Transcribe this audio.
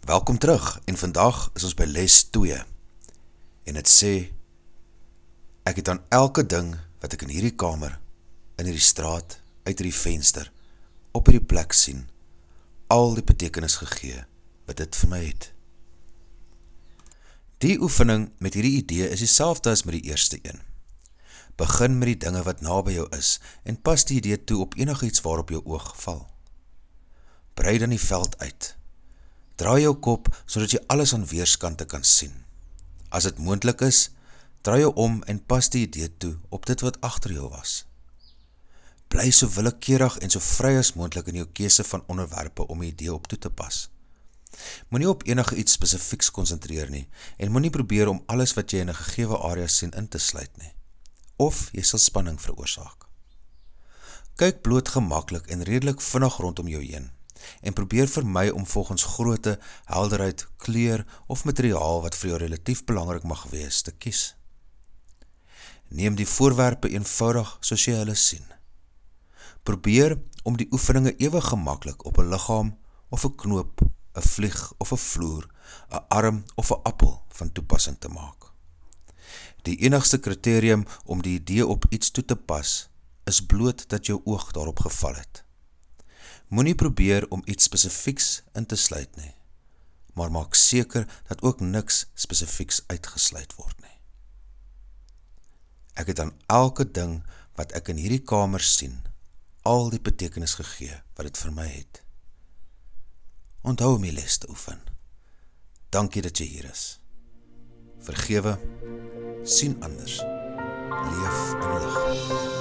Welkom terug, en vandag is ons by les 2, en het sê, ek het aan elke ding wat ek in hierdie kamer, in hierdie straat, uit hierdie venster, op hierdie plek sien, al die betekenis gegee, wat dit vir my het. Die oefening met hierdie idee is dieselfde as met die eerste een. Begin met die dinge wat naby jou is, en pas die idee toe op enigiets waarop jou oog val. Brei dan die veld uit. Draai jou kop, sodat jy alles aan weerskante kan sien. As dit moontlik is, draai jou om en pas die idee toe op dit wat agter jou was. Bly so willekeurig en so vry as moontlik in jou keuse van onderwerpe om die idee op toe te pas. Moenie op enige iets spesifieks konsentreer nie, en moenie probeer om alles wat jy in 'n gegewe area sien in te sluit nie. Of jy sal spanning veroorsaak. Kyk bloot gemaklik en redelik vinnig rondom jou heen, en probeer vermy om volgens grootte, helderheid, kleur of materiaal wat vir jou relatief belangrik mag wees te kies. Neem die voorwerpe eenvoudig soos jy hulle sien. Probeer om die oefeninge ewe gemaklik op 'n liggaam of 'n knoop, 'n vlieg of 'n vloer, 'n arm of 'n appel van toepassing te maak. Die enigste kriterium om die idee op iets toe te pas, is bloot dat jou oog daarop geval het. Moenie probeer om iets spesifieks in te sluit nie, maar maak seker dat ook niks spesifieks uitgesluit word nie. Ek het aan elke ding wat ek in hierdie kamer sien, al die betekenis gegee wat dit vir my het. Onthou om die les te oefen. Dankie dat jy hier is. Vergewe, sien anders, leef in lig.